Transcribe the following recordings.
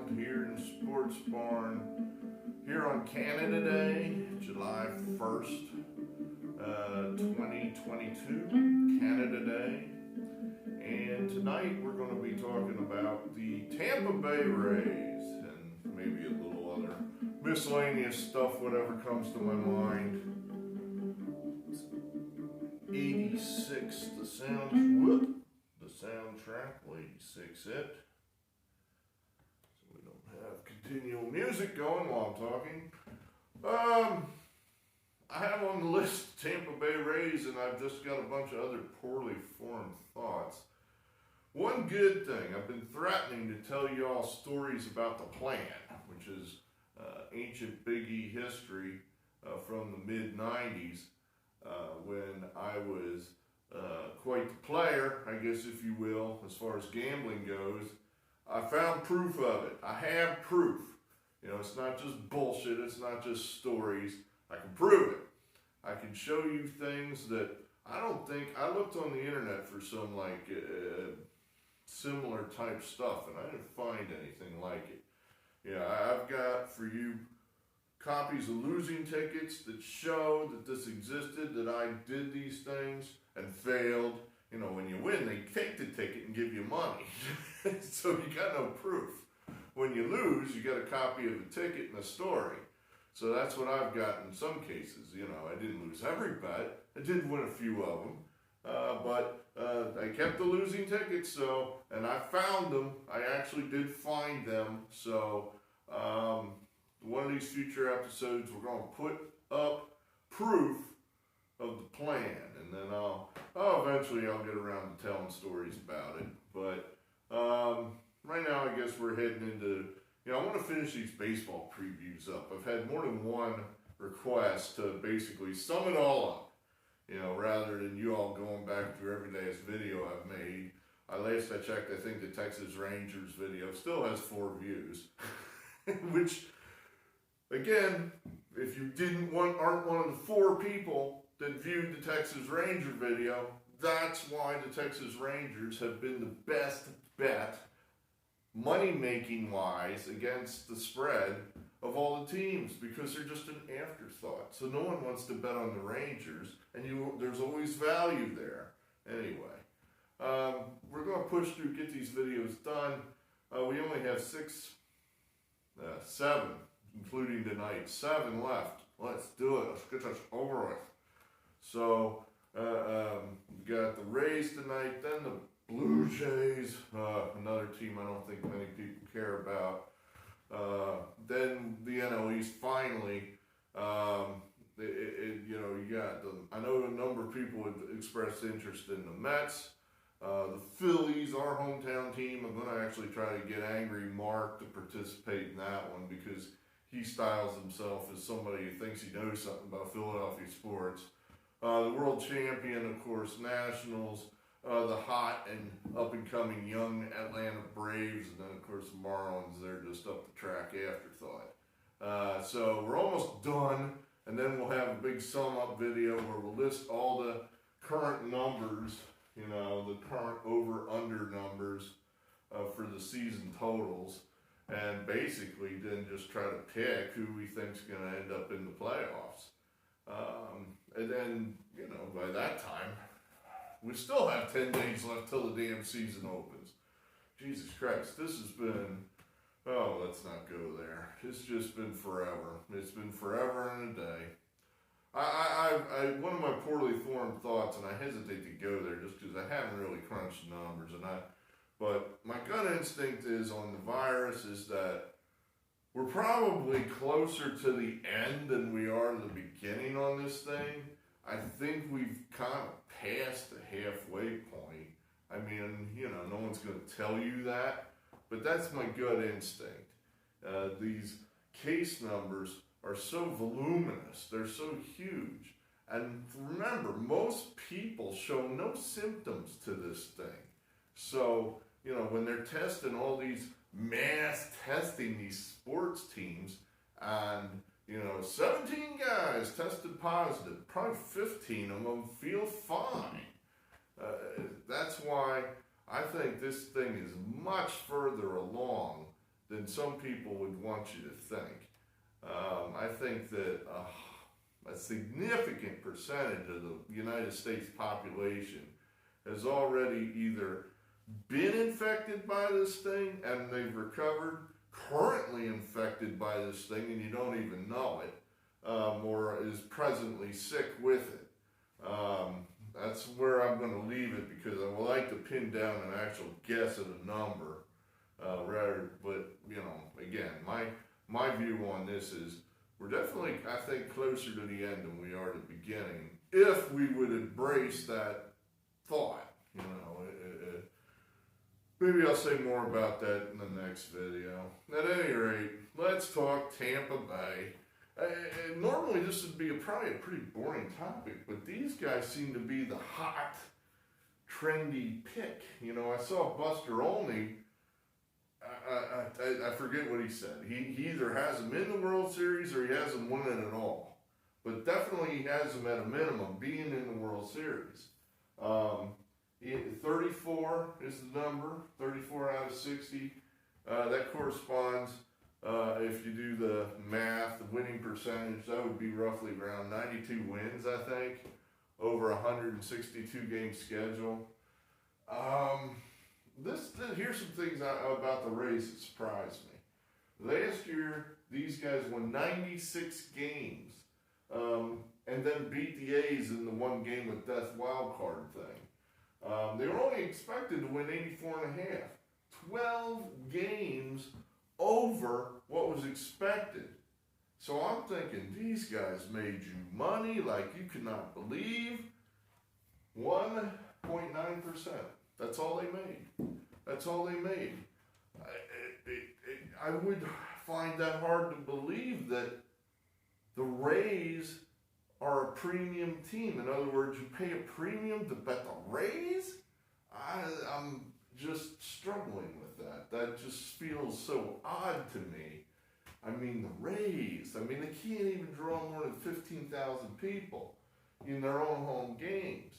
Arnold here in Sports Barn, here on Canada Day, July 1st, 2022, Canada Day. And tonight we're going to be talking about the Tampa Bay Rays and maybe a little other miscellaneous stuff, whatever comes to my mind. 86, the soundtrack, 86 it. So we don't have continual music going while I'm talking. I have on the list Tampa Bay Rays, and I've just got a bunch of other poorly formed thoughts. One good thing, I've been threatening to tell you all stories about the plan, which is ancient Big E history from the mid-90s when I was quite the player, I guess if you will, as far as gambling goes. I found proof of it. I have proof. You know, it's not just bullshit, it's not just stories. I can prove it. I can show you things that I don't think, I looked on the internet for some like similar type stuff and I didn't find anything like it. Yeah, I've got for you copies of losing tickets that show that this existed, that I did these things and failed. You know, when you win, they take the ticket and give you money. So you got no proof. When you lose, you got a copy of the ticket and a story. So that's what I've got in some cases. You know, I didn't lose every bet. I did win a few of them. But I kept the losing tickets, so, and I found them. I actually did find them. So one of these future episodes, we're going to put up proof of the plan. And then eventually I'll get around to telling stories about it. But right now, I guess we're heading into, you know, I want to finish these baseball previews up. I've had more than one request to basically sum it all up, you know, rather than you all going back through every day's video I've made. Last I checked, I think the Texas Rangers video still has 4 views, which, again, if you aren't one of the 4 people that viewed the Texas Ranger video, that's why the Texas Rangers have been the best bet, money-making wise, against the spread of all the teams, because they're just an afterthought. So no one wants to bet on the Rangers, and there's always value there. Anyway, we're going to push through, get these videos done. We only have 7, including tonight. 7 left. Let's do it. Let's get this over with. So, we got the Rays tonight, then the Blue Jays, another team I don't think many people care about. Then the NL East finally. You know, you got I know a number of people would express interest in the Mets. The Phillies, our hometown team. I'm going to actually try to get Angry Mark to participate in that one because he styles himself as somebody who thinks he knows something about Philadelphia sports. The world champion, of course, Nationals. The hot and up-and-coming young Atlanta Braves, and then, of course, the Marlins, they're just up-the-track afterthought. So we're almost done, and then we'll have a big sum-up video where we'll list all the current numbers, you know, the current over-under numbers for the season totals, and basically then just try to pick who we think's going to end up in the playoffs. And then, you know, by that time, we still have 10 days left till the damn season opens. Jesus Christ, this has been, oh, let's not go there. It's just been forever. It's been forever and a day. One of my poorly formed thoughts, and I hesitate to go there just because I haven't really crunched the numbers, but my gut instinct is on the virus is that we're probably closer to the end than we are to the beginning on this thing. I think we've kind of passed the halfway point. I mean, you know, no one's going to tell you that, but that's my gut instinct. These case numbers are so voluminous. They're so huge. And remember, most people show no symptoms to this thing. So, you know, when they're testing all these mass testing these sports teams and, you know, 17 guys tested positive, probably 15 of them feel fine. That's why I think this thing is much further along than than some people would want you to think. I think that a significant percentage of the United States population has already either been infected by this thing and they've recovered, currently infected by this thing and you don't even know it, or is presently sick with it. That's where I'm going to leave it, because I would like to pin down an actual guess at a number, but you know, again, my view on this is we're definitely, I think, closer to the end than we are to the beginning, if we would embrace that thought. You know, maybe I'll say more about that in the next video. At any rate, let's talk Tampa Bay. Normally this would be probably a pretty boring topic, but these guys seem to be the hot, trendy pick. You know, I saw Buster Olney, I forget what he said. He either has them in the World Series or he has them winning it all. But definitely he has them at a minimum being in the World Series. 34 is the number, 34 out of 60. That corresponds, if you do the math, the winning percentage, that would be roughly around 92 wins, I think, over a 162 game schedule. Here's some things about the Rays that surprised me. Last year, these guys won 96 games, and then beat the A's in the one game of death wild card thing. They were only expected to win 84 and a half. 12 games over what was expected. So I'm thinking, these guys made you money like you could not believe. 1.9%. That's all they made. That's all they made. I would find that hard to believe that the Rays are a premium team. In other words, you pay a premium to bet the Rays? I'm just struggling with that. That just feels so odd to me. I mean, the Rays, they can't even draw more than 15,000 people in their own home games.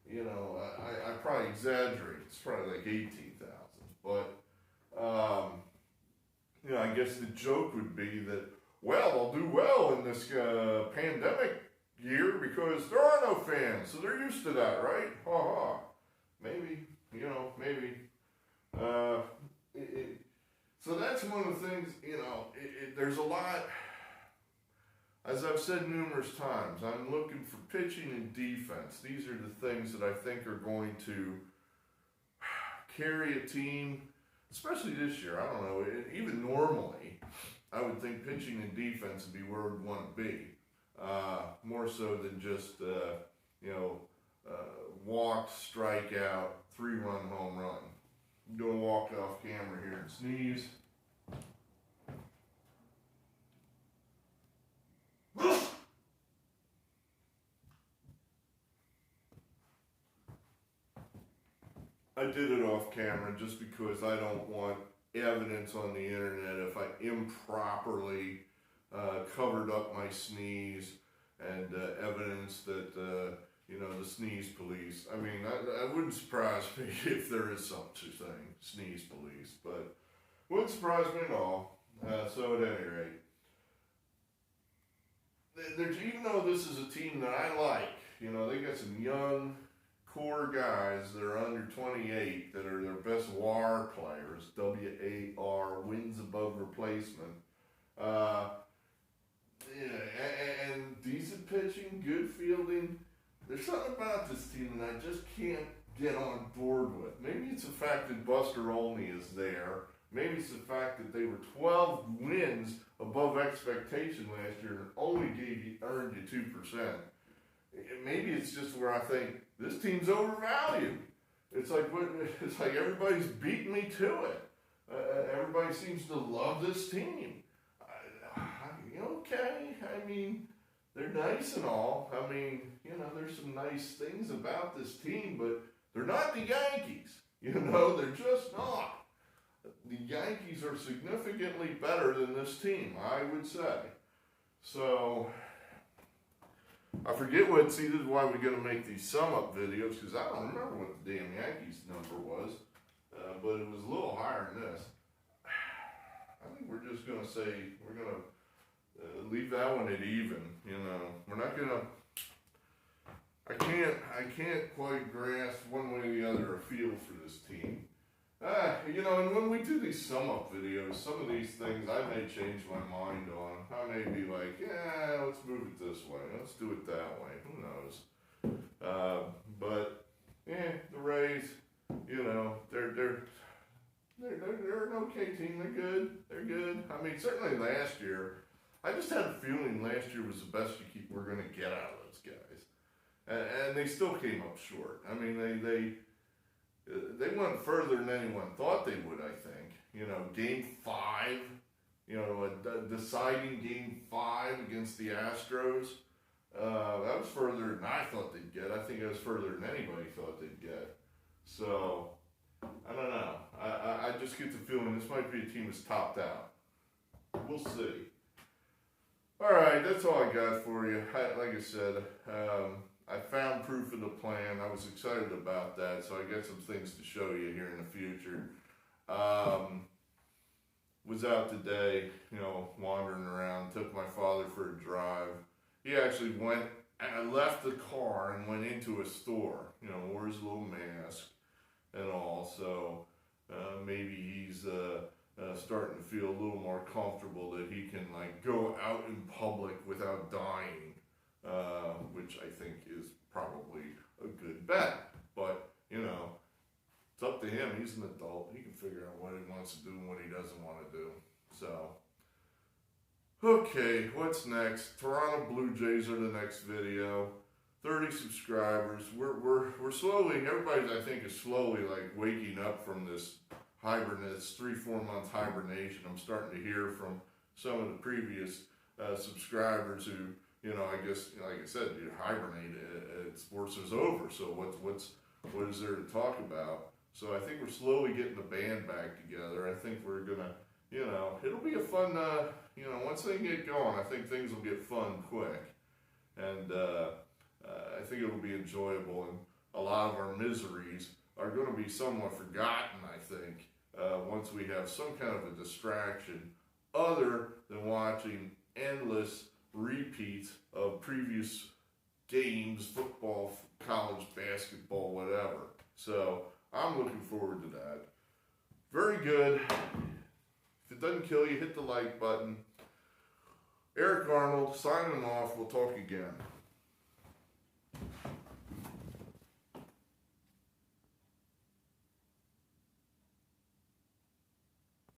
You know, I probably exaggerate. It's probably like 18,000. But, you know, I guess the joke would be that, well, they'll do well in this pandemic year because there are no fans, so they're used to that, right? Ha ha. Maybe, you know, maybe. So that's one of the things, you know, there's a lot, as I've said numerous times, I'm looking for pitching and defense. These are the things that I think are going to carry a team, especially this year. I don't know, even normally, I would think pitching and defense would be where we'd want to be. More so than just, you know, walk, strikeout, 3-run home run. I'm going to walk off camera here and sneeze. I did it off camera just because I don't want evidence on the internet if I improperly covered up my sneeze and evidence that, you know, the sneeze police. I mean, that wouldn't surprise me if there is such a thing, sneeze police, but wouldn't surprise me at all. So at any rate, even though this is a team that I like, you know, they got some young core guys that are under 28 that are their best WAR players, WAR, wins above replacement. Yeah, and decent pitching, good fielding. There's something about this team that I just can't get on board with. Maybe it's the fact that Buster Olney is there. Maybe it's the fact that they were 12 wins above expectation last year and only earned you 2%. Maybe it's just where I think this team's overvalued. It's like everybody's beating me to it. Everybody seems to love this team. Okay, I mean, they're nice and all. I mean, you know, there's some nice things about this team, but they're not the Yankees. You know, they're just not. The Yankees are significantly better than this team, I would say. So, I forget this is why we're going to make these sum-up videos, because I don't remember what the damn Yankees number was, but it was a little higher than this. I think just gonna say we're gonna leave that one at even. You know, we're not gonna. I can't quite grasp one way or the other a feel for this team. You know, and when we do these sum up videos, some of these things I may change my mind on. I may be like, yeah, let's move it this way. Let's do it that way. Who knows? But yeah, the Rays, you know, they're an okay team. They're good. They're good. I mean, certainly last year, I just had a feeling last year was the best we're going to get out of those guys, and they still came up short. I mean, they went further than anyone thought they would. I think, you know, Game 5, you know, a deciding Game 5 against the Astros. That was further than I thought they'd get. I think it was further than anybody thought they'd get. So, I don't know. I just get the feeling this might be a team that's topped out. We'll see. All right, that's all I got for you. Like I said, I found proof of the plan. I was excited about that, so I got some things to show you here in the future. Was out today, you know, wandering around, took my father for a drive. He actually left the car and went into a store, you know, wore his little mask and all, so maybe he's starting to feel a little more comfortable that he can, like, go out in public without dying, which I think is probably a good bet. But, you know, it's up to him. He's an adult. He can figure out what he wants to do and what he doesn't want to do. So, okay, what's next? Toronto Blue Jays are the next video. 30 subscribers. We're slowly, everybody I think is slowly like waking up from this 3-4 month hibernation. I'm starting to hear from some of the previous subscribers who, you know, I guess, like I said, you hibernate. Sports is over. So what is there to talk about? So I think we're slowly getting the band back together. I think we're gonna, you know, it'll be a fun, you know, once they get going, I think things will get fun quick, and I think it'll be enjoyable, and a lot of our miseries are going to be somewhat forgotten, I think, once we have some kind of a distraction other than watching endless repeats of previous games, football, college basketball, whatever. So I'm looking forward to that. Very good. If it doesn't kill you, hit the like button. Eric Arnold, signing off. We'll talk again.